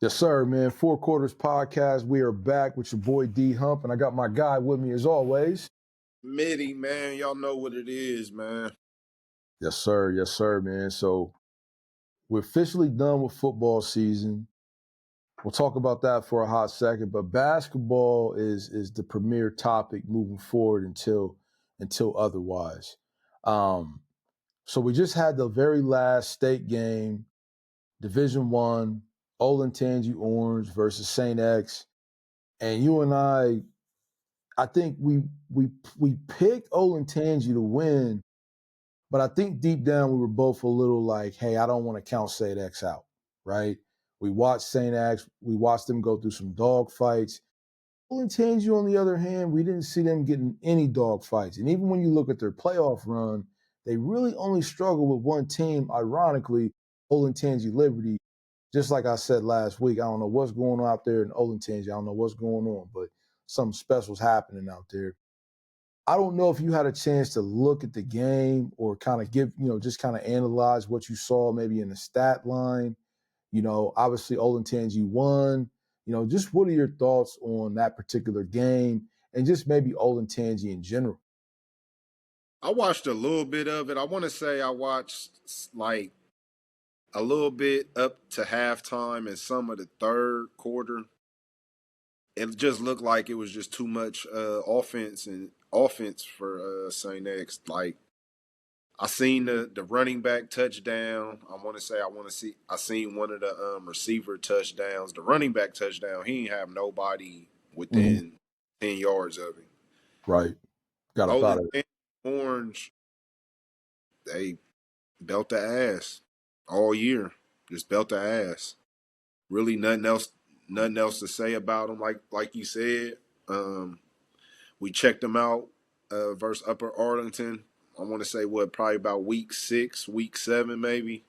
Yes, sir, man. Four Quarters Podcast. We are back with your boy D Hump, and I got my guy with me as always. Mitty, man, y'all know what it is, man. Yes, sir. Yes, sir, man. So we're officially done with football season. We'll talk about that for a hot second, but basketball is the premier topic moving forward until otherwise. So we just had the very last state game, Division One, Olentangy Orange versus St. X, and you and I think we picked Olentangy to win, but I think deep down we were both a little like, hey, I don't want to count St. X out, right? We watched St. X, we watched them go through some dog fights. Olentangy, on the other hand, we didn't see them getting any dog fights. And even when you look at their playoff run, they really only struggled with one team, ironically, Olentangy Liberty. Just like I said last week, I don't know what's going on out there in Olentangy. I don't know what's going on, but something special's happening out there. I don't know if you had a chance to look at the game or kind of just kind of analyze what you saw maybe in the stat line. Obviously Olentangy won. Just what are your thoughts on that particular game and just maybe Olentangy in general? I watched a little bit of it. I want to say I watched like a little bit up to halftime and some of the third quarter. It just looked like it was just too much offense for Saint X. Like I seen the running back touchdown. I seen one of the receiver touchdowns. The running back touchdown, he didn't have nobody within 10 yards of him. Right. Got up out of it. Olentangy Orange, they belt the ass all year. Just belt the ass. Really nothing else to say about them. Like you said, we checked them out versus Upper Arlington. I want to say probably about week 6, week 7 maybe.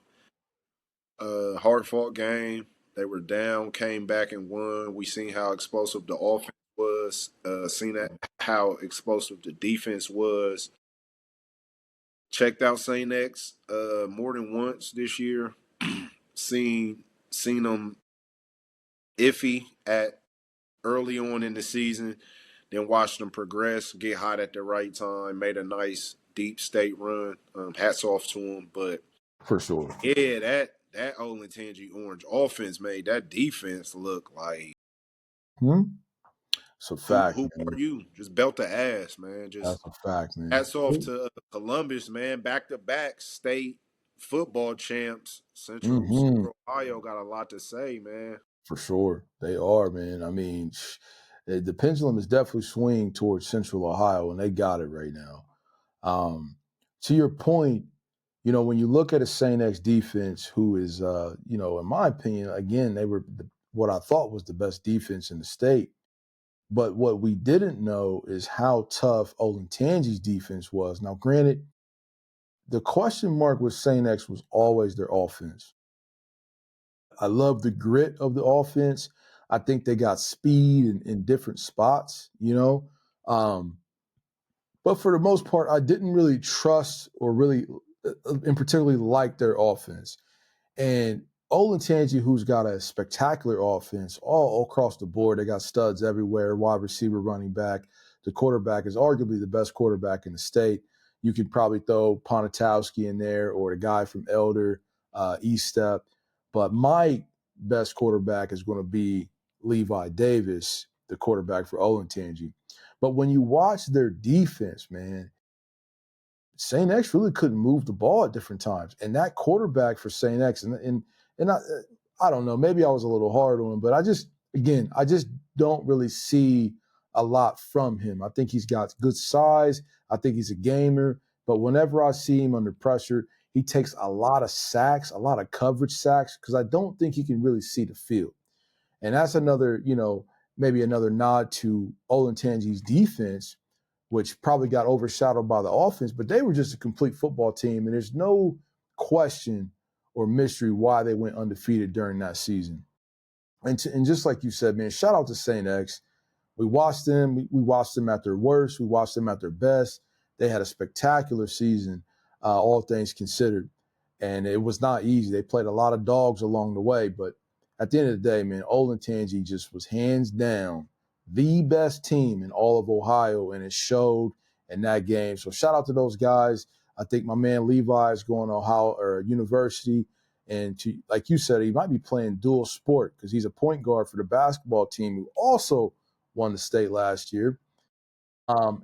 Hard fought game. They were down, came back and won. We seen how explosive the offense was. Seen how explosive the defense was. Checked out St. X more than once this year. seen them iffy at early on in the season, then watched them progress, get hot at the right time, made a nice deep state run. Hats off to them. But For sure. yeah, that Olentangy Orange offense made that defense look like It's a who fact, are man. you? Just belt the ass, man. Just That's a fact, man. hats off to Columbus, man. Back to back state football champs. Central Ohio got a lot to say, man. For sure. They are, man. I mean, the pendulum is definitely swinging towards Central Ohio, and they got it right now. To your point, when you look at a St. X defense, who is, in my opinion, again, they were what I thought was the best defense in the state. But what we didn't know is how tough Olentangy's defense was. Now, granted, the question mark with St. X was always their offense. I love the grit of the offense. I think they got speed in different spots, But for the most part, I didn't really trust or really, in particularly, like their offense. And Olentangy, who's got a spectacular offense all across the board, they got studs everywhere, wide receiver, running back. The quarterback is arguably the best quarterback in the state. You could probably throw Ponatowski in there or the guy from Elder, East Step. But my best quarterback is going to be Levi Davis, the quarterback for Olentangy. But when you watch their defense, man, St. X really couldn't move the ball at different times. And that quarterback for St. X, and I don't know, maybe I was a little hard on him, but I just don't really see a lot from him. I think he's got good size. I think he's a gamer. But whenever I see him under pressure, he takes a lot of sacks, a lot of coverage sacks, because I don't think he can really see the field. And that's another, maybe another nod to Olentangy's defense, which probably got overshadowed by the offense, but they were just a complete football team, and there's no question or mystery why they went undefeated during that season. And just like you said, man, shout out to St. X. We watched them. We watched them at their worst. We watched them at their best. They had a spectacular season, all things considered, and it was not easy. They played a lot of dogs along the way, but at the end of the day, man, Olentangy just was hands down the best team in all of Ohio, and it showed in that game. So shout out to those guys. I think my man Levi is going to Ohio or university, and to, like you said, he might be playing dual sport because he's a point guard for the basketball team who also won the state last year.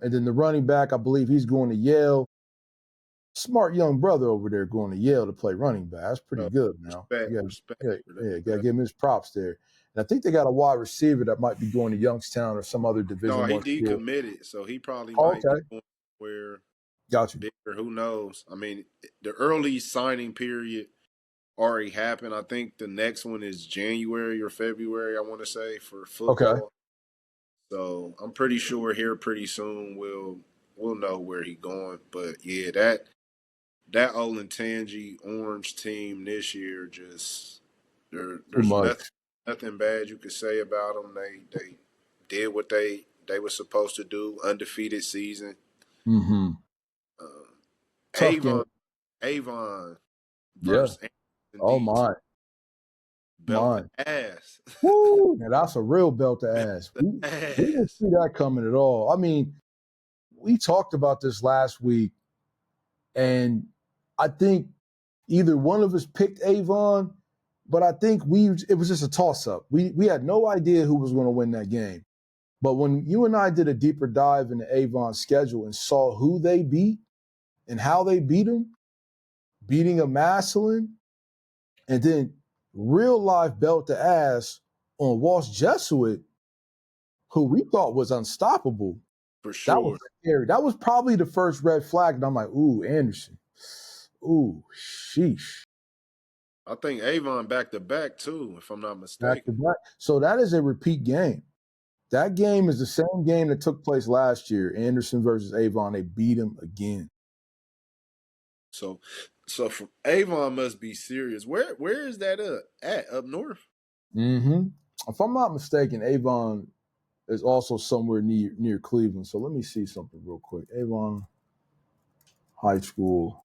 And then the running back, I believe he's going to Yale. Smart young brother over there going to Yale to play running back. That's pretty good now. Respect for that. Got to give him his props there. And I think they got a wide receiver that might be going to Youngstown or some other No, Division he One school. decommitted, so he probably Oh, might be okay, going where got you. bigger. Who knows? I mean, the early signing period already happened. I think the next one is January or February, I want to say, for Okay, football. So I'm pretty sure here pretty soon we'll know where he going. But yeah, that Olentangy Orange team this year just too there's much. nothing bad you could say about them. They did what they were supposed to do. Undefeated season. Mm-hmm. Um, Tough game. Avon Yeah. versus Anderson Oh D2 my, belt the my. ass. Woo! Now that's a real belt to Belt ass. the We didn't ass. see that coming at all. I mean, we talked about this last week, and I think either one of us picked Avon, but I think it was just a toss up. We had no idea who was going to win that game. But when you and I did a deeper dive into Avon's schedule and saw who they beat and how they beat them, beating a Massillon, and then real life belt to ass on Walsh Jesuit, who we thought was unstoppable. For That was sure. scary. That was probably the first red flag. And I'm like, ooh, Anderson. Ooh, sheesh. I think Avon back to back too, if I'm not Back to mistaken. back. So that is a repeat game. That game is the same game that took place last year. Anderson versus Avon. They beat him again. So from Avon must be serious. Where is that at? Up north? Mm-hmm. If I'm not mistaken, Avon is also somewhere near Cleveland. So let me see something real quick. Avon High School,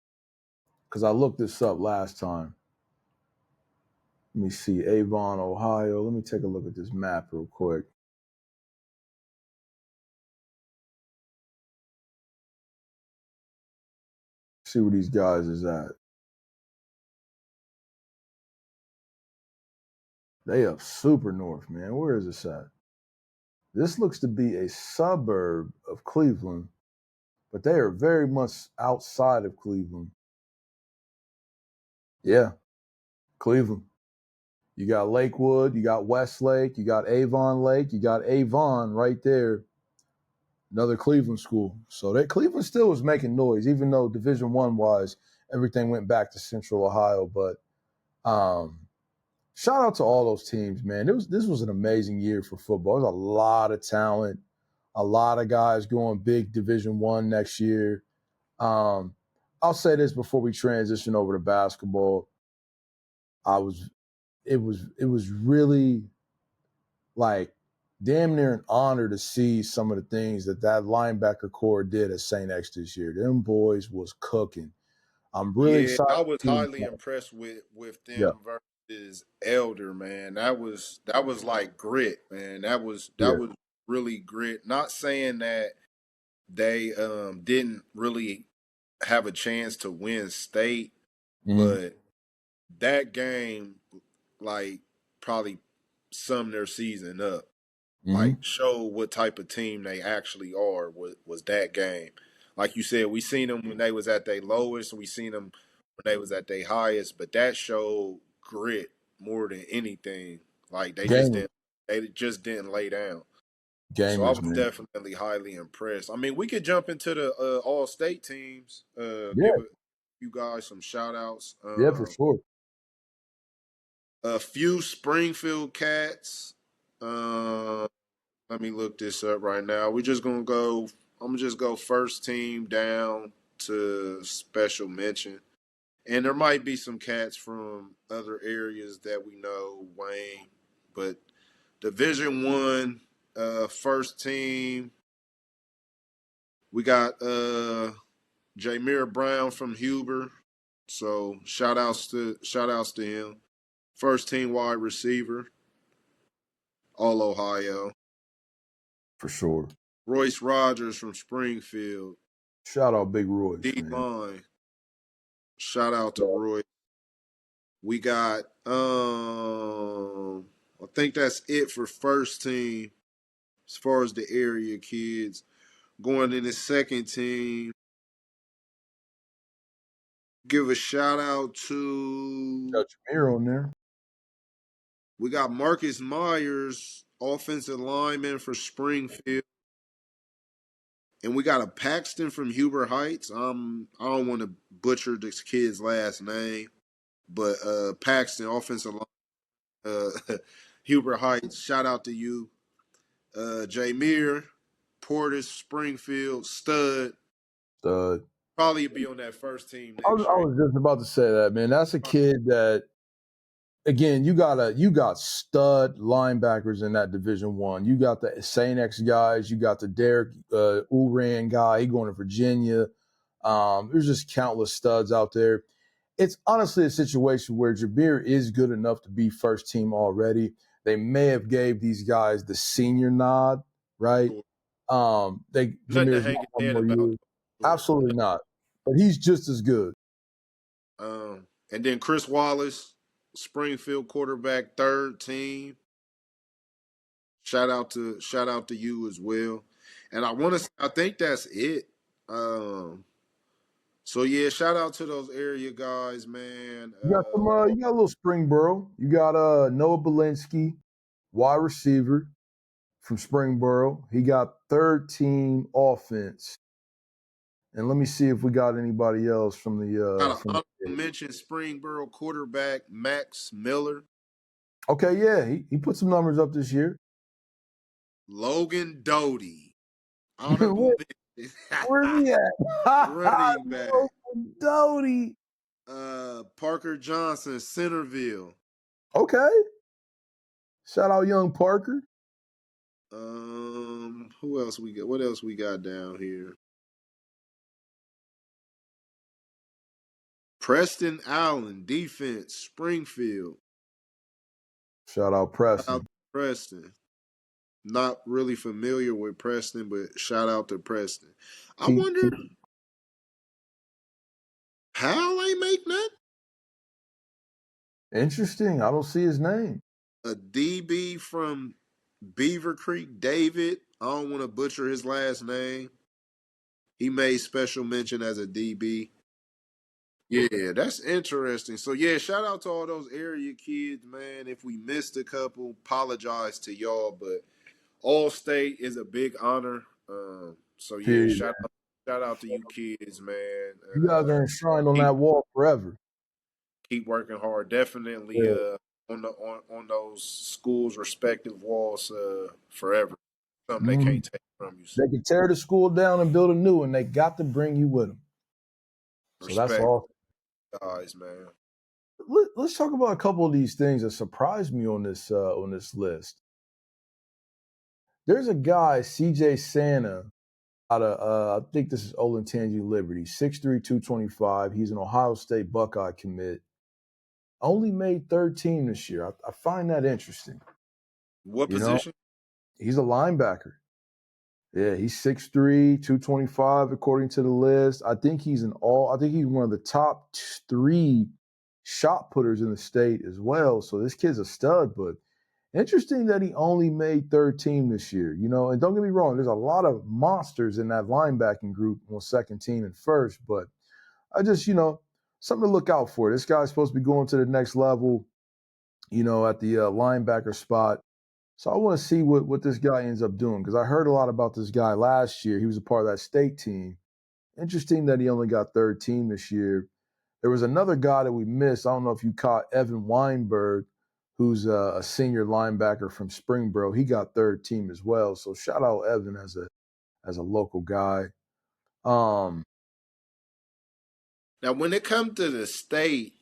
because I looked this up last time. Let me see. Avon, Ohio. Let me take a look at this map real quick. See where these guys is at. They up super north, man. Where is this at? This looks to be a suburb of Cleveland, but they are very much outside of Cleveland. Yeah, Cleveland. You got Lakewood, you got Westlake, you got Avon Lake, you got Avon right there. Another Cleveland school. So that Cleveland still was making noise, even though Division One wise, everything went back to Central Ohio. But um, shout out to all those teams, man. This was an amazing year for football. There's a lot of talent, a lot of guys going big Division One next year. Um, I'll say this before we transition over to basketball. I was it was really like damn near an honor to see some of the things that linebacker core did at St. X this year. Them boys was cooking. I'm really Yeah, excited I was to see them highly play. impressed with Yeah, them versus Elder, man. That was like grit, man. That yeah. was really grit. Not saying that they didn't really have a chance to win state, Mm-hmm. but that game like probably summed their season up. Like Mm-hmm. show what type of team they actually are was that game. Like you said, we seen them when they was at their lowest, we seen them when they was at their highest, but that showed grit more than anything. Like Gamers, they just didn't lay down. So I gamers, was man. definitely highly impressed. I mean, we could jump into the all state teams, Yeah, give you guys some shout outs. yeah, for sure. A few Springfield cats. Um Let me look this up right now. We're just gonna go. I'm gonna just go first team down to special mention, and there might be some cats from other areas that we know, Wayne, but Division One, first team. We got Jameer Brown from Huber, so shout outs to him. first team wide receiver, all Ohio. For sure. Royce Rogers from Springfield, Shout out Big Royce, D man. line. Shout out to Roy. We got I think that's it for first team as far as the area kids. Going in the second team, give a shout out to Got Jameer on there. we got Marcus Myers, offensive lineman for Springfield. And we got a Paxton from Huber Heights. I don't want to butcher this kid's last name, but Paxton, offensive line, Huber Heights. Shout out to you. Jameer, Portis, Springfield, stud. Uh, Probably be on that first team I next year. was just about to say that, man. That's a kid that, again, you got stud linebackers in that Division One. You got the Saint X guys. You got the Derek Uran guy. He going to Virginia. There's just countless studs out there. It's honestly a situation where Jabir is good enough to be first team already. They may have gave these guys the senior nod, right? Sure. Nothing to Jameer's hang got his one head more about. year. Sure. Absolutely not. But he's just as good. And then Chris Wallace, Springfield quarterback, third team. Shout out to you as well. And I think that's it. So yeah, shout out to those area guys, man. You got a little Springboro. You got Noah Belinsky, wide receiver from Springboro. He got third team offense. And let me see if we got anybody else from Got the an honorable mention Springboro quarterback Max Miller, Okay, yeah, he put some numbers up this year. Logan Doty, honorable Where, mention where's he at? running back, Logan Doty. Parker Johnson, Centerville. Okay. Shout out young Parker. Who else we got? What else we got down here? Preston Allen, defense, Springfield. Shout out Shout out Preston. to Preston. Not really familiar with Preston, but shout out to Preston. I wonder Hal ain't make nothing. Interesting. I don't see his name. A DB from Beaver Creek, David. I don't want to butcher his last name. He made special mention as a DB. Yeah, that's interesting. So yeah, shout out to all those area kids, man. If we missed a couple, apologize to y'all, but All State is a big honor. So yeah, Period. shout out to you kids, man. You guys are enshrined on Keep that wall forever. keep working hard. Definitely Yeah. on those schools' respective walls forever. Something they Mhm. can't take from you. So They can tear the school down and build a new one. They got to bring you with them. So that's respect, awesome. guys, man. Let's talk about a couple of these things that surprised me on this list. There's a guy, CJ Santa, out of I think this is Olentangy Liberty, 6'3", 225. He's an Ohio State Buckeye commit. Only made third team this year. I find that interesting. What You know, position? he's a linebacker. Yeah, he's 6'3", 225 according to the list. I think he's one of the top three shot putters in the state as well. So this kid's a stud, but interesting that he only made third team this year. And don't get me wrong, there's a lot of monsters in that linebacking group on second team and first, but I just, something to look out for. This guy's supposed to be going to the next level, at the linebacker spot. So I want to see what this guy ends up doing because I heard a lot about this guy last year. He was a part of that state team. Interesting that he only got third team this year. There was another guy that we missed. I don't know if you caught Evan Weinberg, who's a senior linebacker from Springboro. He got third team as well. So shout out Evan as a local guy. Now, when it comes to the state,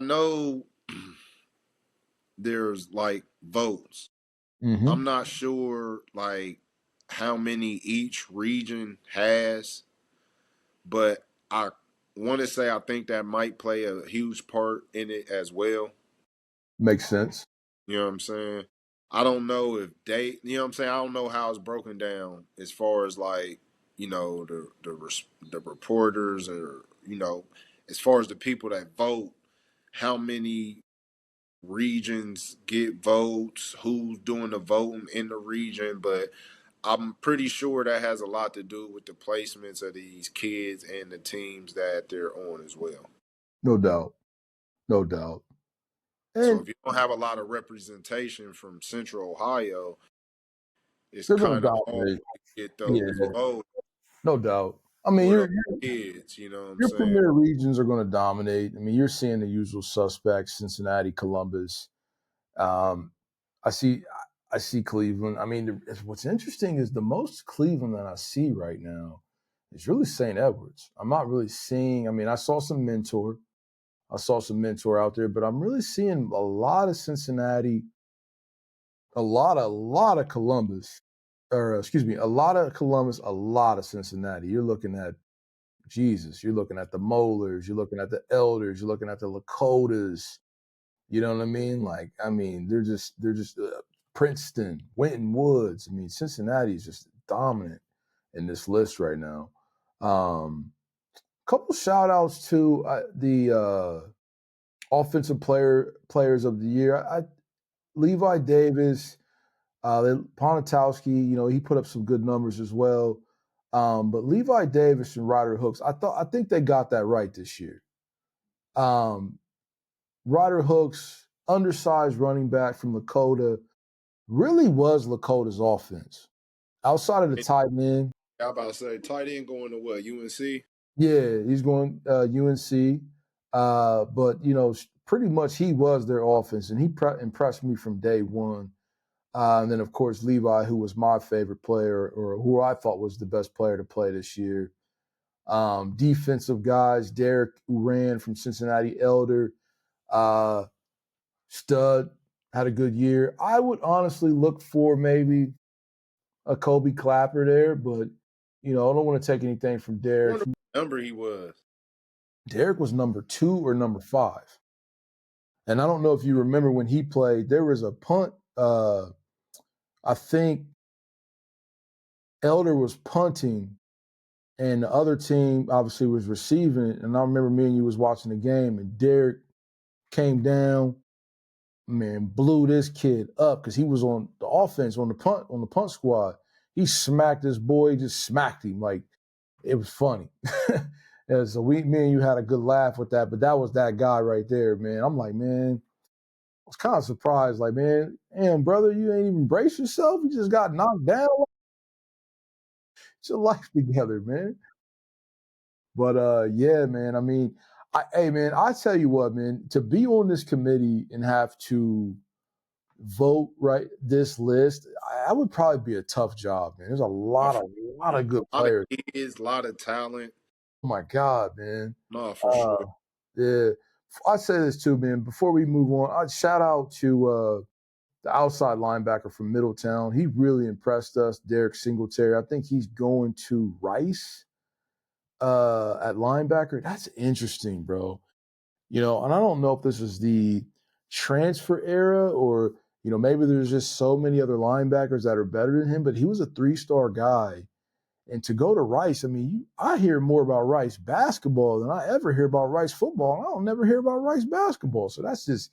I know there's like votes. I'm Mm-hmm. not sure like how many each region has, but I want to say I think that might play a huge part in it as well. Makes sense. You know what I'm saying? I don't know if they, you know what I'm saying? I don't know how it's broken down as far as like, the reporters, or as far as the people that vote, how many regions get votes, who's doing the voting in the region, but I'm pretty sure that has a lot to do with the placements of these kids and the teams that they're on as well. No doubt. No doubt. So And if you don't have a lot of representation from Central Ohio, it's they're going to kind of hard dominate. to get Yeah, those votes no doubt. I mean, for those kids. You know what I'm your saying? premier regions are going to dominate. I mean, you're seeing the usual suspects: Cincinnati, Columbus. Um, I see, I see Cleveland. I mean, what's interesting is the most Cleveland that I see right now is really St. Edwards. I'm not really seeing. I mean, I saw some mentor. I saw some mentor out there, but I'm really seeing a lot of Cincinnati, a lot of Columbus, or excuse me, a lot of Columbus, a lot of Cincinnati. You're looking at Jesus. You're looking at the Molars. You're looking at the Elders. You're looking at the Lakotas. You know what I mean? Like, I mean, they're just Princeton, Winton Woods. I mean, Cincinnati is just dominant in this list right now. Couple shout outs to the offensive players of the year. Levi Davis, Ponatowski. You know, he put up some good numbers as well. But Levi Davis and Ryder Hooks, I think they got that right this year. Ryder Hooks, undersized running back from Lakota, really was Lakota's offense. Outside of the And tight end, I about to say tight end going to what, UNC? yeah, he's going UNC, but pretty much he was their offense, and he impressed me from day one. And then, of course, Levi, who was my favorite player, or who I thought was the best player to play this year. Defensive guys, Derek, who ran from Cincinnati Elder, uh, stud, had a good year. I would honestly look for maybe a Kobe Clapper there, but I don't want to take anything from I Derek. wonder what number he was. Derek was number 2 or number 5. And I don't know if you remember when he played, there was a punt. I think Elder was punting and the other team obviously was receiving it. And I remember me and you was watching the game and Derek came down, man, blew this kid up because he was on the offense on the punt squad. He smacked this boy, just smacked him like it was funny. And so me and you had a good laugh with that, but that was that guy right there, man. I'm like, man, I was kind of surprised, like, man, damn, brother, you ain't even brace yourself. You just got knocked down. Get your life together, man. But yeah, man. I mean, hey, man, I tell you what, man, to be on this committee and have to vote right this list, I would probably be a tough job, man. There's a Oh, lot of good a lot of players. kids, a lot of talent. Oh my God, man. No, for Uh, sure. yeah. I say this too, man. Before we move on, I'd shout out to the outside linebacker from Middletown. He really impressed us, Derek Singletary. I think he's going to Rice at linebacker. That's interesting, bro. And I don't know if this is the transfer era or, maybe there's just so many other linebackers that are better than him, but he was a 3-star guy. And to go to Rice, I mean, I hear more about Rice basketball than I ever hear about Rice football. And I don't never hear about Rice basketball. So that's just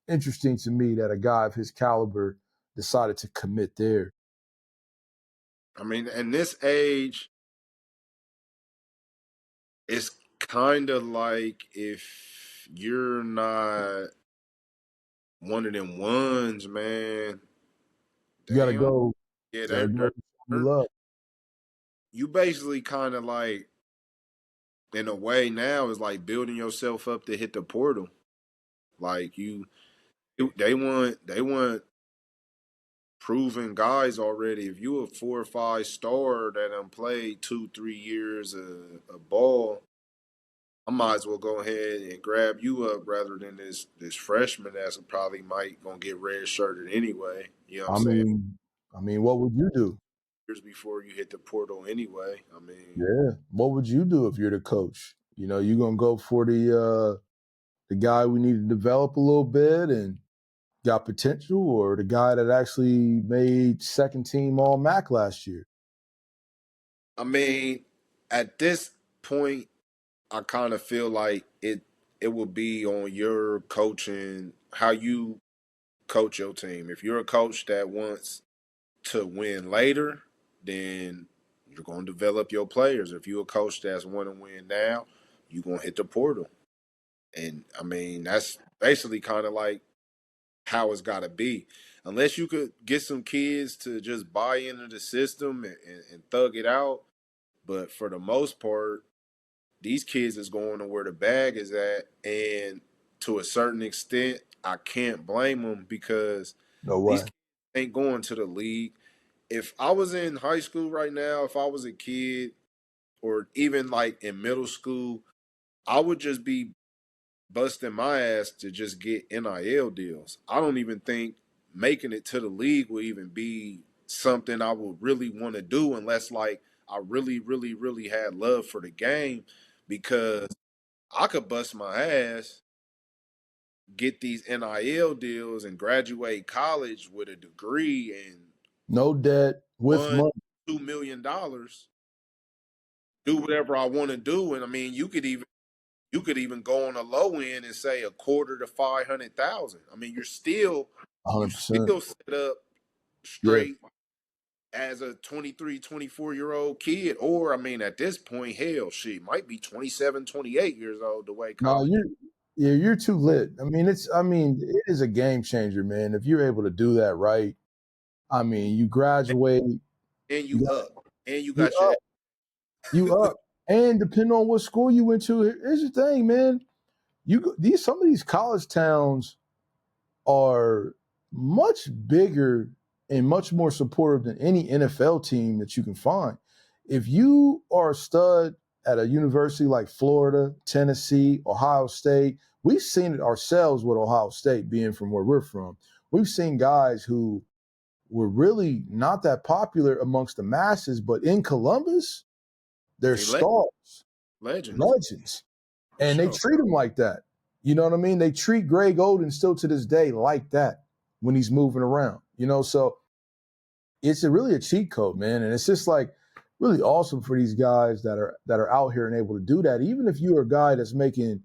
interesting to me that a guy of his caliber decided to commit there. I mean, in this age, it's kind of like if you're not one of them ones, man, You got to damn. go. Yeah, Got to go. Love. you basically kind of like, in a way now, is like building yourself up to hit the portal. Like they want proven guys already. If you a 4 or 5 star that done played 2 3 years of ball, I might as well go ahead and grab you up rather than this freshman that's probably might gonna get red shirted anyway. You know what I'm I saying? mean, what would you do? Years before you hit the portal anyway. I mean, Yeah. What would you do if you're the coach? You're gonna go for the guy we need to develop a little bit and got potential, or the guy that actually made second team All MAC last year? I mean, at this point, I kind of feel like it will be on your coaching, how you coach your team. If you're a coach that wants to win later, then you're going to develop your players. If you're a coach that's want to win now, you're going to hit the portal. And I mean, that's basically kind of like how it's got to be. Unless you could get some kids to just buy into the system and thug it out. But for the most part, these kids is going to where the bag is at. And to a certain extent, I can't blame them because No these way. kids ain't going to the league. If I was in high school right now, if I was a kid or even like in middle school, I would just be busting my ass to just get NIL deals. I don't even think making it to the league will even be something I would really want to do unless like I really, really, really had love for the game because I could bust my ass, get these NIL deals and graduate college with a degree and No debt with $1, money. $2 million, do whatever I want to do. And I mean you could even go on a low end and say a quarter to 500,000. I mean, you 100%. still set up Yeah. straight as a 23, 24-year-old kid. Or I mean, at this point, hell, she might be 27, 28 years old the way No, college. you're too lit. It is a game changer, man. If you're able to do that right, I mean, you graduate, And you you got up. And you you got your up, you up. And depending on what school you went to, here's the thing, man. Some of these college towns are much bigger and much more supportive than any NFL team that you can find. If you are a stud at a university like Florida, Tennessee, Ohio State, we've seen it ourselves with Ohio State being from where we're from. We've seen guys who were really not that popular amongst the masses, but in Columbus, they're they stars, legends legends, for and they sure. treat them like that. You know what I mean? They treat Greg Oden still to this day like that when he's moving around. So it's really a cheat code, man, and it's just like really awesome for these guys that are out here and able to do that. Even if you're a guy that's making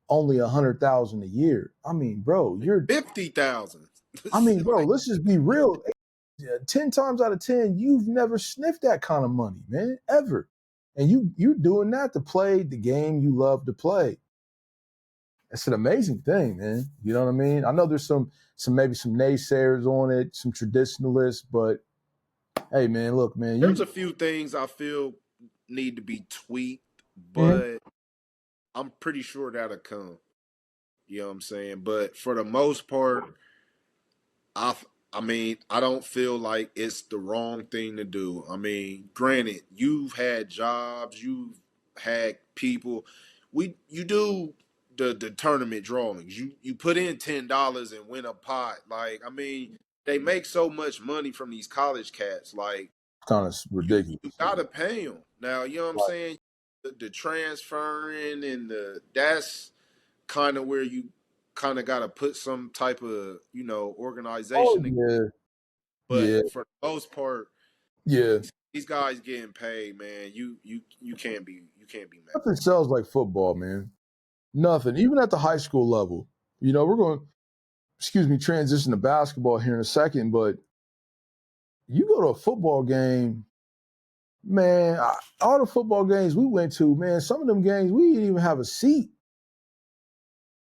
only 100,000 a year, I mean, bro, 50,000. bro, Like, let's just be real. 10 times out of 10, you've never sniffed that kind of money, man, ever. And you're doing that to play the game you love to play. It's an amazing thing, man. You know what I mean? I know there's maybe some naysayers on it, some traditionalists, but hey, man, look, man, there's a few things I feel need to be tweaked, Mhm. but I'm pretty sure that'll come. You know what I'm saying? But for the most part, I I mean, I don't feel like it's the wrong thing to do. I mean, granted, you've had jobs, you've had people. You do the tournament drawings. You put in $10 and win a pot. Like, I mean, they make so much money from these college cats. Like, Kind of you ridiculous. gotta pay them. Now, you know what I'm Right. saying? The transferring and that's kind of where you kind of got to put some type of Oh organization. yeah, But yeah, for the most part, yeah. these guys getting paid, man. You can't be mad. Nothing sells like football, man. Nothing. Even at the high school level. We're going, excuse me, transition to basketball here in a second, but you go to a football game, man. All the football games we went to, man. Some of them games we didn't even have a seat.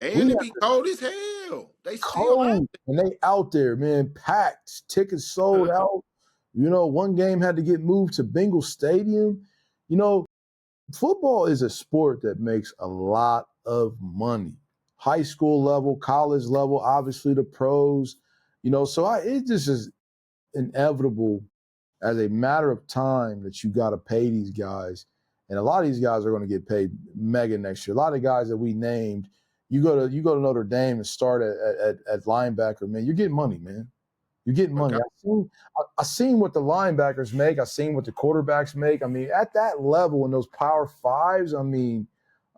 We And it had be cold as hell. They still out cold, and they out there, man, packed, tickets there. sold out. One game had to get moved to Bengal Stadium. You know, football is a sport that makes a lot of money. High school level, college level, obviously the pros. So it just is inevitable as a matter of time that you got to pay these guys. And a lot of these guys are going to get paid mega next year. A lot of guys that we named, you go to Notre Dame and start at linebacker, man. You're getting money, man. You're getting But money. God, I seen what the linebackers make. I seen what the quarterbacks make. I mean, at that level in those power fives, I mean,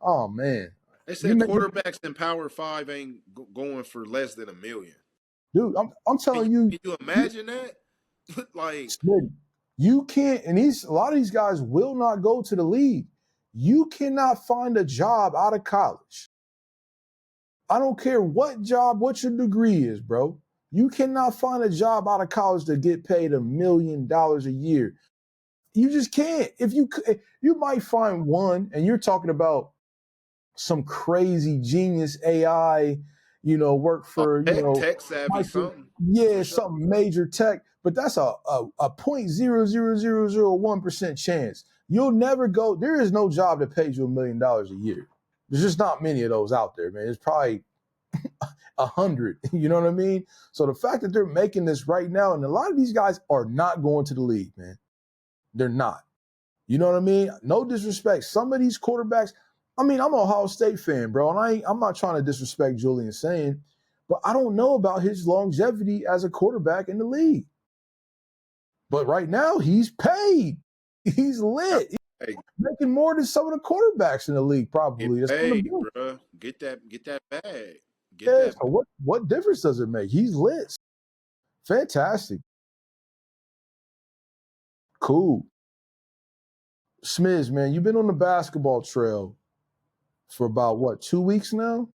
oh man, they you said make quarterbacks in Power Five ain't going for less than $1 million. dude. I'm telling Can you you, imagine that? Like, Smitty, you can't. And a lot of these guys will not go to the league. You cannot find a job out of college. I don't care what job, what your degree is, bro. You cannot find a job out of college to get paid $1 million a year. You just can't. If you might find one, and you're talking about some crazy genius AI, work for, tech savvy micro, something yeah, for sure. some major tech, but that's a 0.00001% chance. You'll never go. There is no job that pays you $1 million a year. There's just not many of those out there, man. It's probably 100. You know what I mean? So the fact that they're making this right now, and a lot of these guys are not going to the league, man. They're not. You know what I mean? No disrespect. Some of these quarterbacks, I mean, I'm an Ohio State fan, bro, and I'm not trying to disrespect Julian saying, but I don't know about his longevity as a quarterback in the league. But right now, he's paid. He's lit. He's Hey, making more than some of the quarterbacks in the league, get probably. It's on the paid, bench. bro. Get that bag. Get Yeah, that. so what difference does it make? He's lit. Fantastic. Cool. Smiz, man, you've been on the basketball trail for about what, 2 weeks now?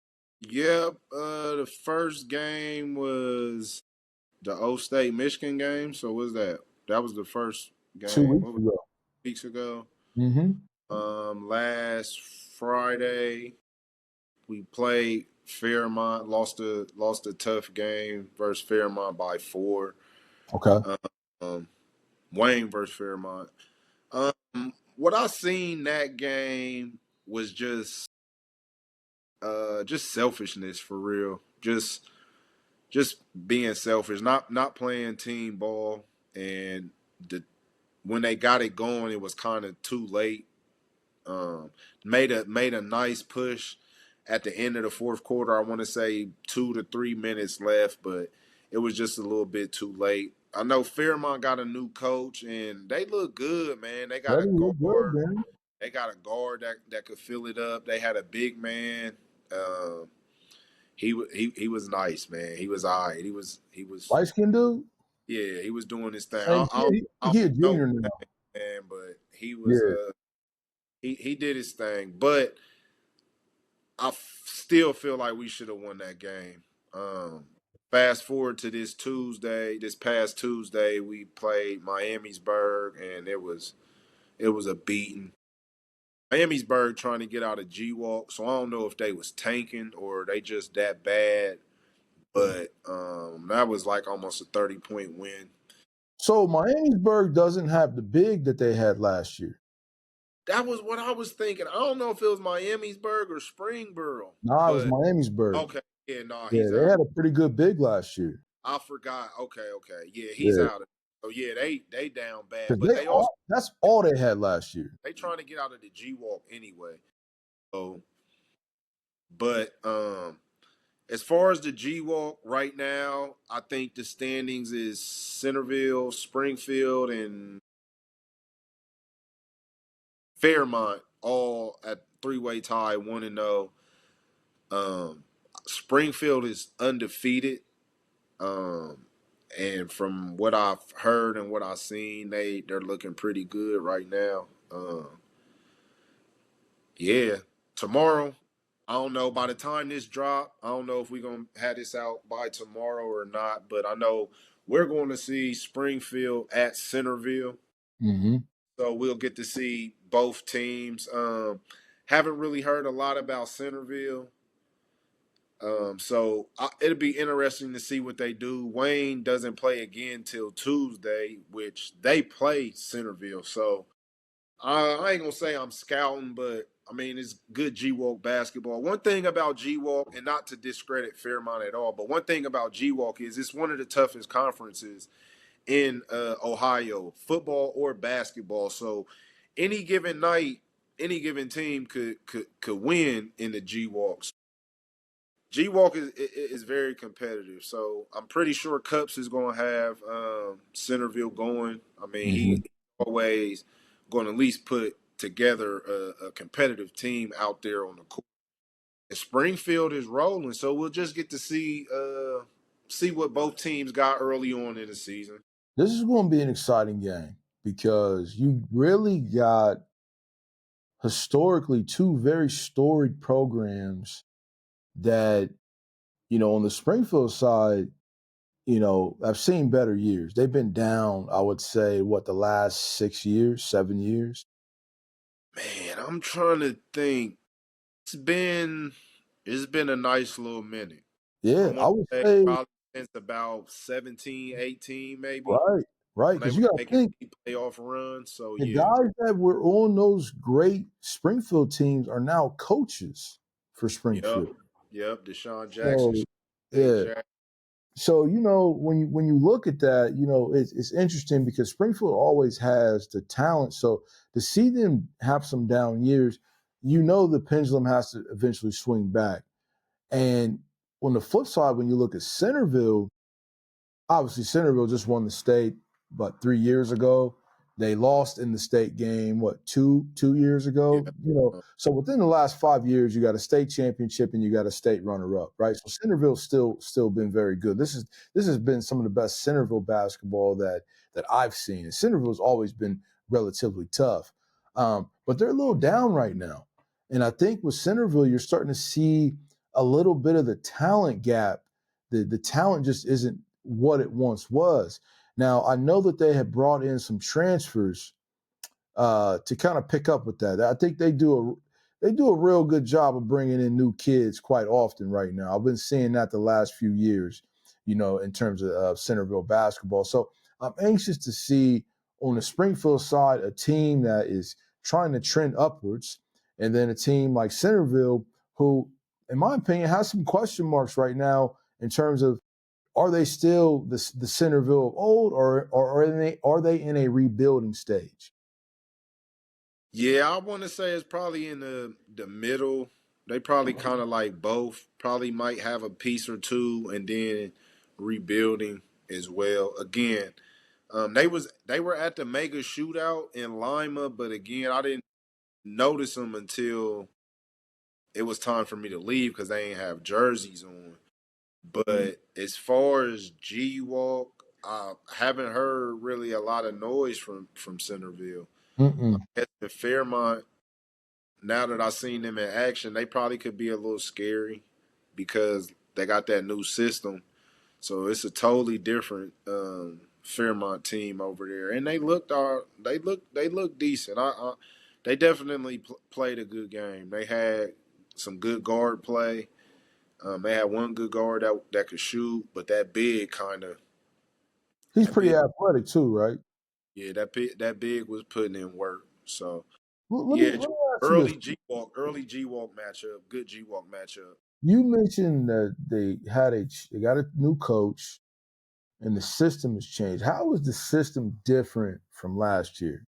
Yep. The first game was the O State Michigan game. So what was that? That was the first Two game. weeks What was ago. it, weeks ago? Mm-hmm. Last Friday we played Fairmont. Lost a tough game versus Fairmont by 4. Okay. Um, Wayne versus Fairmont. What I seen that game was just selfishness for real. Just being selfish, not playing team ball, and when they got it going, it was kind of too late. Um, made a nice push at the end of the fourth quarter. I want to say 2 to 3 minutes left, but it was just a little bit too late. I know Fairmont got a new coach, and they look good, man. They got That a is good, guard. man. They got a guard that could fill it up. They had a big man. Um, he was nice, man. He was all right. He was Light skinned dude? yeah. He was doing his thing. Same kid. I don't He a know junior now. his name, man, but he was Yeah. he did his thing. But still feel like we should have won that game. Um, Fast forward to this past Tuesday, we played Miamisburg, and it was a beating. Miamisburg trying to get out of G Walk, so I don't know if they was tanking or they just that bad. But that was like almost a 30-point win. So Miamisburg doesn't have the big that they had last year. That was what I was thinking. I don't know if it was Miamisburg or Springboro, Nah, it was but Miamisburg. okay, yeah, no, Yeah, he's they out. had a pretty good big last year. I forgot. Okay, yeah, he's Yeah. out. So yeah, they down bad, Because but they also that's all they had last year. they trying to get out of the G Walk anyway. So, but as far as the G Walk right now, I think the standings is Centerville, Springfield, and Fairmont all at three-way tie, 1-0. Springfield is undefeated. Um, and from what I've heard and what I've seen, they're looking pretty good right now. Yeah, tomorrow. I don't know. By the time this drop, I don't know if we're gonna have this out by tomorrow or not. But I know we're going to see Springfield at Centerville, Mm-hmm. so we'll get to see both teams. Haven't really heard a lot about Centerville. It'll be interesting to see what they do. Wayne doesn't play again till Tuesday, which they play Centerville. So I ain't gonna say I'm scouting, but I mean it's good G Walk basketball. One thing about G Walk, and not to discredit Fairmont at all, but one thing about G Walk is it's one of the toughest conferences in Ohio, football or basketball. So any given night, any given team could win in the G Walks. G Walk is very competitive, so I'm pretty sure Cups is going to have Centerville going. I mean, Mm-hmm. he always going to at least put together a competitive team out there on the court. And Springfield is rolling, so we'll just get to see what both teams got early on in the season. This is going to be an exciting game because you really got historically two very storied programs that, on the Springfield side, I've seen better years. They've been down, I would say, the last 6 years, 7 years? Man, I'm trying to think. It's been it's been a nice little minute. I Yeah, want I would to say say, probably since about 17, 18, maybe right, right, when they because were you got to making think deep playoff runs. So the yeah, guys that were on those great Springfield teams are now coaches for yep, Springfield. yep. Deshaun Jackson, So, Dave yeah. Jackson. So when you look at that, it's interesting because Springfield always has the talent. So to see them have some down years, the pendulum has to eventually swing back. And on the flip side, when you look at Centerville, obviously Centerville just won the state, but 3 years ago. They lost in the state game, two years Yeah, ago? So within the last 5 years, you got a state championship and you got a state runner-up, right? So Centerville's still been very good. This has been some of the best Centerville basketball that I've seen. And Centerville's always been relatively tough. But they're a little down right now. And I think with Centerville, you're starting to see a little bit of the talent gap. The talent just isn't what it once was. Now, I know that they have brought in some transfers to kind of pick up with that. I think they do a real good job of bringing in new kids quite often right now. I've been seeing that the last few years, in terms of Centerville basketball. So I'm anxious to see on the Springfield side a team that is trying to trend upwards, and then a team like Centerville, who, in my opinion, has some question marks right now in terms of, are they still the Centerville of old, or are they in a rebuilding stage? yeah. I want to say it's probably in the middle. They probably kind of like both. Probably might have a piece or two, and then rebuilding as well. Again, they were at the mega shootout in Lima, but again, I didn't notice them until it was time for me to leave because they ain't have jerseys on. But as far as G Walk, I haven't heard really a lot of noise from Centerville. Mm-mm. At the Fairmont, now that I've seen them in action, they probably could be a little scary because they got that new system. So it's a totally different Fairmont team over there, and they look decent. They definitely played a good game. They had some good guard play. They had one good guard that could shoot, but that big kind of He's that pretty big athletic too, right? yeah that big was putting in work. So Let me yeah, let me ask you this: early G Walk matchup, good G Walk matchup. you mentioned that they got a new coach and the system has changed. How is the system different from last year?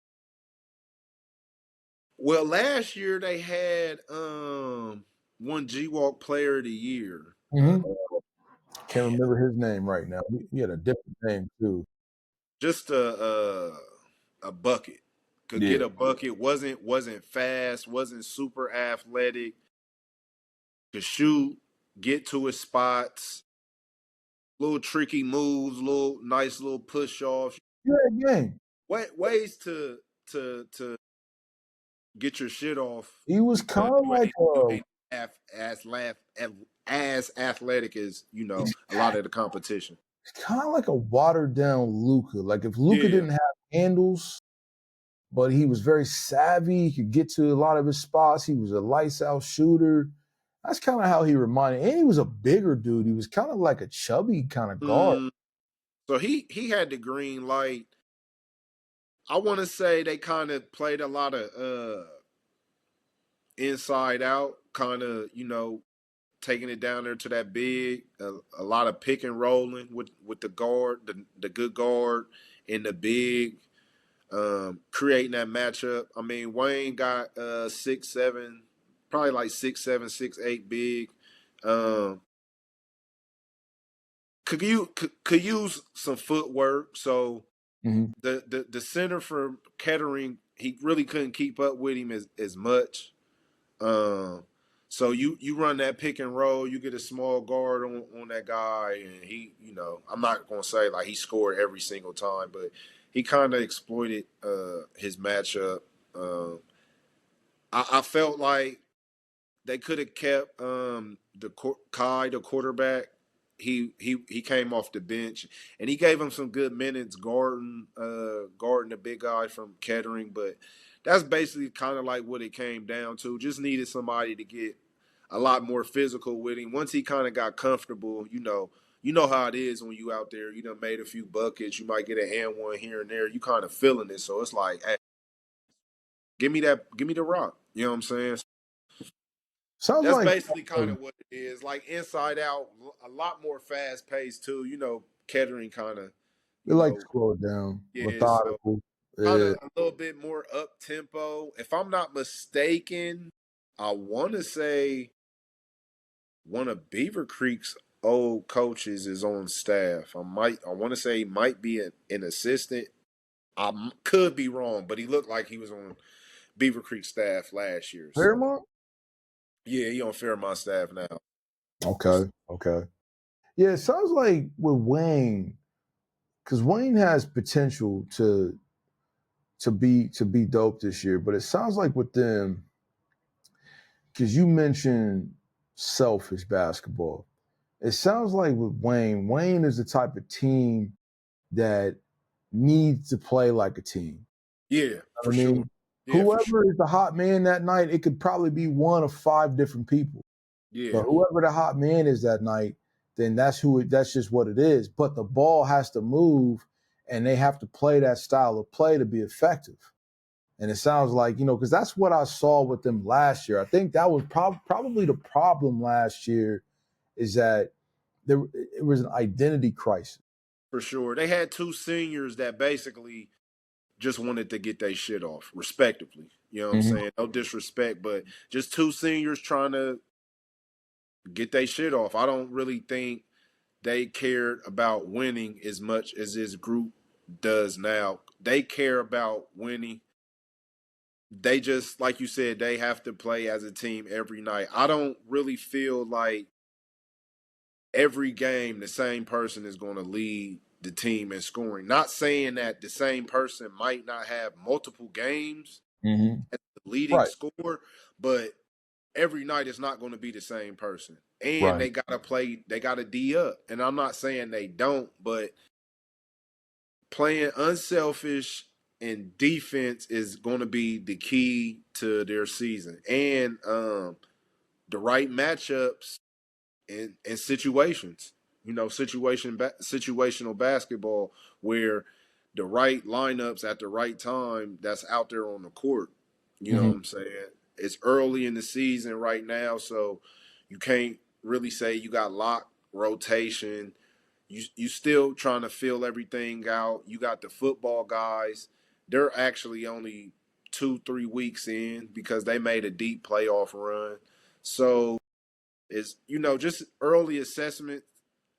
Well, last year they had one G Walk Player of the Year. Hmm. Can't Man, remember his name right now. He had a different name too. just a bucket. Could Yeah, get a bucket. Wasn't fast. Wasn't super athletic. Could shoot. Get to his spots. Little tricky moves. Little nice little push offs. yeah, game. Ways to get your shit off He was because kind of like you ain't as athletic as he's a lot of the competition. kind of like a watered down Luca. Like if Luca Yeah. didn't have handles, but he was very savvy. He could get to a lot of his spots. He was a lights out shooter. That's kind of how he reminded. And he was a bigger dude. He was kind of like a chubby kind of guard. Mm, so he had the green light. I want to say they kind of played a lot of inside out, kind of taking it down there to that big, a lot of pick and rolling with the guard, the good guard and the big, creating that matchup. I mean, Wayne got 6'7", probably like 6'7", 6'8", big. Um, could use some footwork. So Mhm. the center for Kettering, he really couldn't keep up with him as much. Um, So you run that pick and roll, you get a small guard on that guy, and he, I'm not gonna say like he scored every single time, but he kind of exploited his matchup. Um, I felt like they could have kept Kai, the quarterback. He came off the bench and he gave him some good minutes guarding the big guy from Kettering, but that's basically kind of like what it came down to. Just needed somebody to get a lot more physical with him. Once he kind of got comfortable, you know how it is when you out there. You done made a few buckets. You might get a hand one here and there. You kind of feeling it, so it's like, hey, give me the rock. You know what I'm saying? Sounds That's like basically kind of what it is. Like Inside Out, a lot more fast paced too. Kettering kind of, they you like to know, slow it down, yeah. So methodical. kind Yeah. of a little bit more up tempo. If I'm not mistaken, I want to say one of Beaver Creek's old coaches is on staff. I want to say he might be an assistant. Could be wrong, but he looked like he was on Beaver Creek staff last year. So Fairmont? yeah, he on Fairmont staff now. Okay. Okay. Yeah, it sounds like with Wayne, because Wayne has potential to be dope this year, but it sounds like with them, because you mentioned selfish basketball. It sounds like with Wayne is the type of team that needs to play like a team. Yeah, You know for what I sure. mean, Yeah, for sure. whoever is the hot man that night, it could probably be one of five different people. Yeah, But whoever the hot man is that night, then that's just what it is. But the ball has to move and they have to play that style of play to be effective. And it sounds like, because that's what I saw with them last year. I think that was probably the problem last year is that it was an identity crisis. for sure. They had two seniors that basically just wanted to get their shit off, respectively. You know what I'm Mm-hmm. saying? No disrespect, but just two seniors trying to get their shit off. I don't really think they cared about winning as much as this group does now. They care about winning. They just, like you said, they have to play as a team every night. I don't really feel like every game the same person is going to lead the team in scoring. Not saying that the same person might not have multiple games Mm-hmm. as the leading Right. scorer, but every night it's not going to be the same person. And Right. they got to play, they got to D up. And I'm not saying they don't, but playing unselfish and defense is going to be the key to their season. And the right matchups and situations. Situational basketball where the right lineups at the right time that's out there on the court. You know Mm-hmm. what I'm saying? It's early in the season right now, so you can't really say you got lock rotation. You still trying to fill everything out. You got the football guys. They're actually only 2-3 weeks in because they made a deep playoff run. So is just early assessment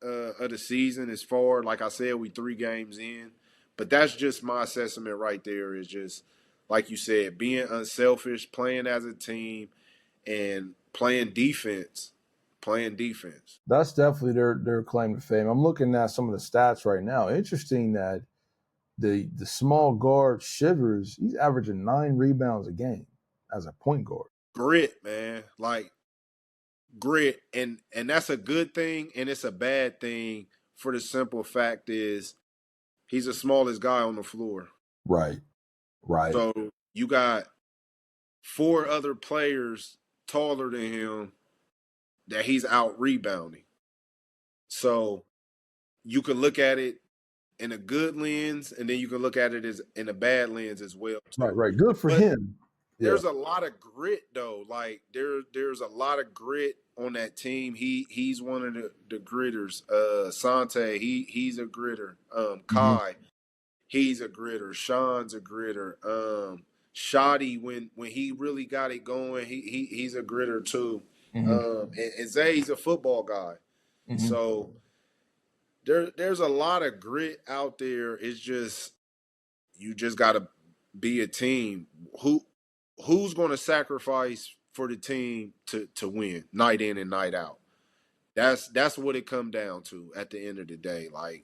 of the season is far. Like I said, we 3 games in, but that's just my assessment right there. Is just like you said, being unselfish, playing as a team, and playing defense. Playing defense. That's definitely their claim to fame. I'm looking at some of the stats right now. Interesting that the small guard Shivers, he's averaging 9 rebounds a game as a point guard. Grit, man. Like grit, and that's a good thing, and it's a bad thing for the simple fact is he's the smallest guy on the floor. Right. Right. So you got 4 other players taller than him that he's out rebounding. So you can look at it in a good lens, and then you can look at it as in a bad lens as well Right. too. Right. Good for But him. Yeah. there's a lot of grit though. Like there's a lot of grit on that team. He's one of the gritters. Sante, he's a gritter. Mm-hmm. Kai, he's a gritter. Sean's a gritter. Shoddy, when he really got it going, he's a gritter too. Mm-hmm. And Zay's a football guy. Mm-hmm. So there's a lot of grit out there. It's just you just gotta be a team. Who's gonna sacrifice for the team to win night in and night out. That's what it come down to at the end of the day. Like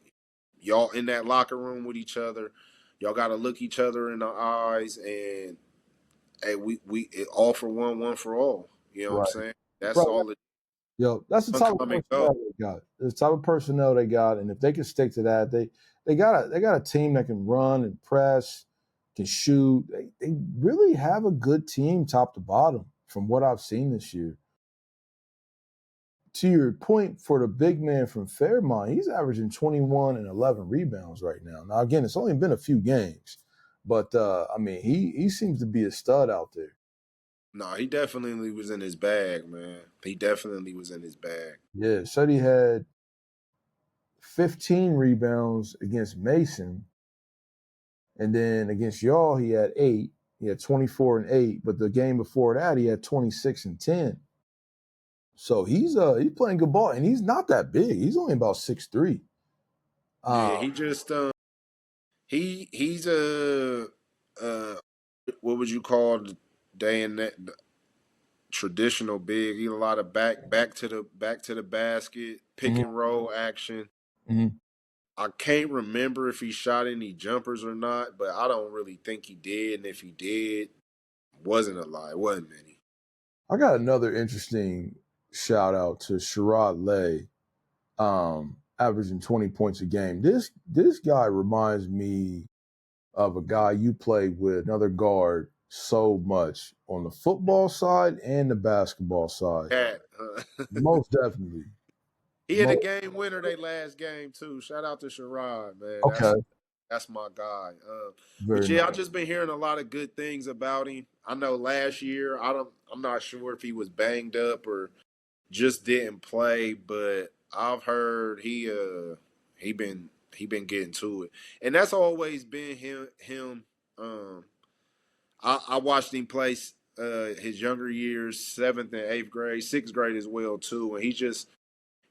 y'all in that locker room with each other, y'all got to look each other in the eyes and hey, we all for one for all. You know what I'm Right. saying? That's Right. all it Yo, that's the type of come and go. personnel they got. The type of personnel they got, and if they can stick to that, they got a team that can run and press, can shoot. They really have a good team, top to bottom, from what I've seen this year. To your point, for the big man from Fairmont, he's averaging 21 and 11 rebounds right now. Now, again, it's only been a few games, but I mean, he seems to be a stud out there. No, he definitely was in his bag, man. He definitely was in his bag. Yeah, said he had 15 rebounds against Mason. And then against y'all, he had 8. He had 24 and 8. But the game before that, he had 26 and 10. So he's playing good ball, and he's not that big. He's only about 6'3". Yeah, he just he's a what would you call the day in that traditional big. He a lot of back to the basket, pick Mhm, and roll action. mhm. I can't remember if he shot any jumpers or not, but I don't really think he did. And if he did, wasn't a lie. Wasn't many. I got another interesting shout out to Sherrod Lay, averaging 20 points a game. This guy reminds me of a guy you played with, another guard, so much on the football side and the basketball side. Cat, Most definitely. he had a Mo- game winner they last game too. Shout out to Sherrod, man. okay, That's my guy. But very yeah, nice. I've just been hearing a lot of good things about him. I know last year, I'm not sure if he was banged up or just didn't play, but I've heard he been getting to it, and that's always been him. Um, I watched him play his younger years, 7th and 8th grade, 6th grade as well too, and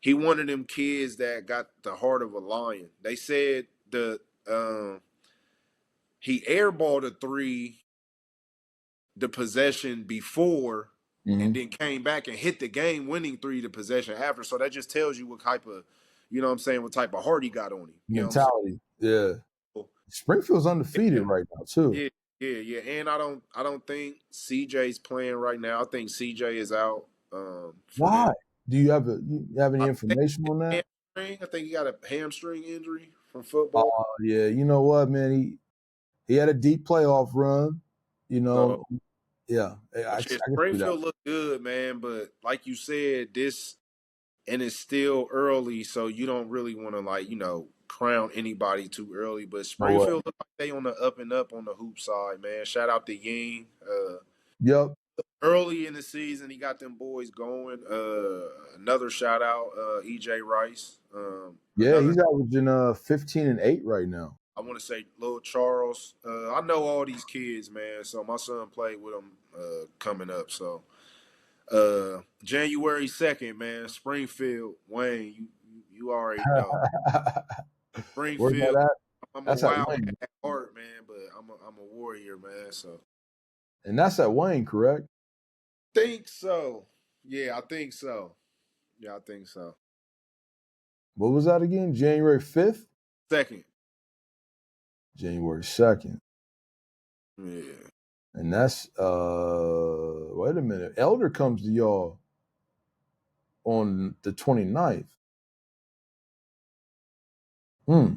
he one of them kids that got the heart of a lion. They said he airballed a three the possession before and Mhm. then came back and hit the game winning three the possession after. So that just tells you what type of, you know what I'm saying, what type of heart he got on him. You know what I'm saying? Mentality. Yeah. So, Springfield's undefeated yeah, right now too. yeah. And I don't think CJ's playing right now. I think CJ is out for them. Why? Do you have any I think information on that? I think he got a hamstring injury from football. Oh yeah, you know what, man? He had a deep playoff run. You So know, yeah, I but yeah, can see that. Springfield looked good, man. But like you said, this and it's still early, so you don't really want to like crown anybody too early. But No way. Springfield look like they on the up and up on the hoop side, man. Shout out to Ying. Yep. Early in the season, he got them boys going. Another shout out, EJ Rice. Yeah, Another, he's averaging 15 and 8 right now. I want to say, Lil Charles. I know all these kids, man. So my son played with them coming up. So January 2nd, man, Springfield, Wayne, you already know. Where's Springfield, that at? I'm a That's at wildcat Wayne, at heart, man, but I'm a warrior, man. So and that's at Wayne, correct? think so. Yeah, I think so. Yeah, I think so. What was that again? January 5th, Second. January 2nd, Yeah. and that's wait a minute. Elder comes to y'all on the 29th. Hmm.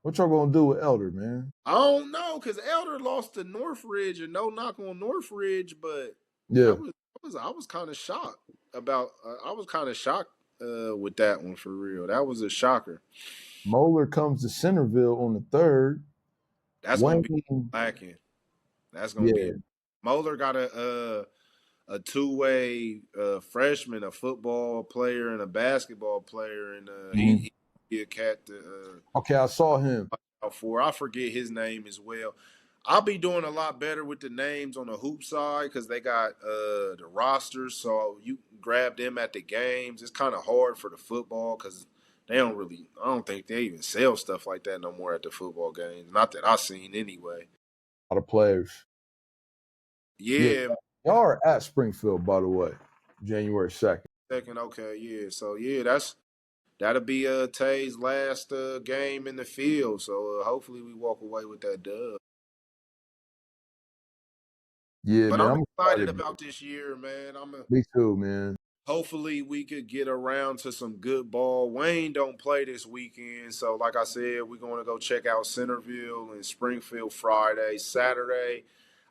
What y'all gonna do with Elder, man? I don't know, cause Elder lost to Northridge, and no knock on Northridge, but Yeah. I was kind of shocked about. I was kind of shocked with that one for real. That was a shocker. Moeller comes to Centerville on the 3rd. That's gonna be Wayne, lacking. That's gonna be yeah. Moeller got a two-way freshman, a football player and a basketball player, and Mhm. he a cat to Okay, I saw him. out for. I forget his name as well. I'll be doing a lot better with the names on the hoop side because they got the rosters, so you can grab them at the games. It's kind of hard for the football because they don't really. I don't think they even sell stuff like that no more at the football games. Not that I've seen anyway. A lot of players. Yeah, Yeah, Y'all are at Springfield, by the way, January 2nd. Second, okay, yeah. So yeah, that'll be Tay's last game in the field. So hopefully we walk away with that dub. Yeah, But man, I'm I'm excited excited. about this year, man. Me too, man. Hopefully we could get around to some good ball. Wayne don't play this weekend, so like I said, we're going to go check out Centerville and Springfield Friday, Saturday.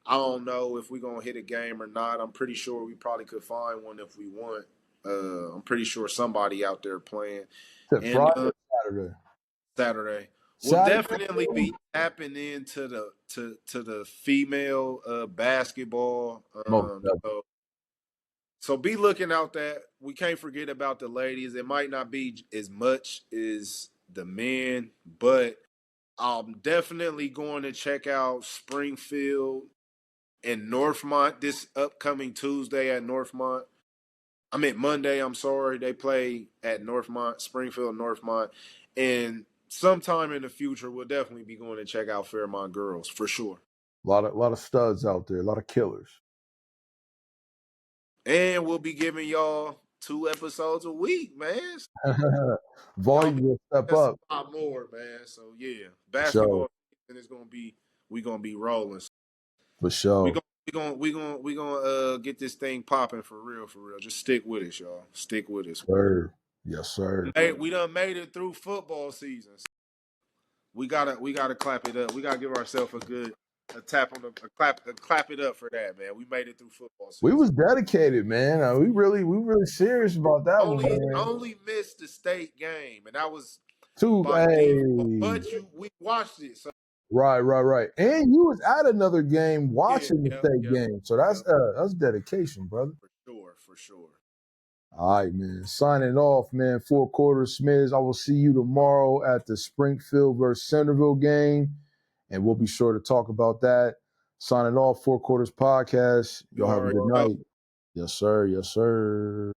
I don't know if we're gonna hit a game or not. I'm pretty sure we probably could find one if we want. I'm pretty sure somebody out there playing. Is it And Friday or Saturday? Saturday, we'll Saturday? definitely be tapping into the female basketball. Most definitely. So be looking out that we can't forget about the ladies. It might not be as much as the men, but I'm definitely going to check out Springfield and Northmont this upcoming Tuesday at Northmont. I meant Monday, I'm sorry. They play at Northmont, Springfield, Northmont. And sometime in the future, we'll definitely be going to check out Fairmont Girls for sure. A lot of studs out there, a lot of killers. And we'll be giving y'all 2 episodes a week, man. Volume will step That's up. a lot more, man. So yeah, For sure. basketball season is we gonna be rolling. For sure. We gonna get this thing popping for real, for real. Just stick with us, y'all. Stick with us. Sir. Yes, sir. We done made it through football season. We gotta clap it up. We gotta give ourselves a tap on the clap it up for that, man. We made it through football We season. was dedicated, man. We really serious about that one, man. Only missed the state game, and that was Two, by default. hey. But we watched it, so Right. And you was at another game watching the yeah, state game. So that's dedication, brother. for sure. All right, man. Signing off, man. 4 quarters, Smiz. I will see you tomorrow at the Springfield versus Centerville game, and we'll be sure to talk about that. Signing off, 4 quarters podcast. You Y'all have a already good know. night. Yes, sir. Yes, sir.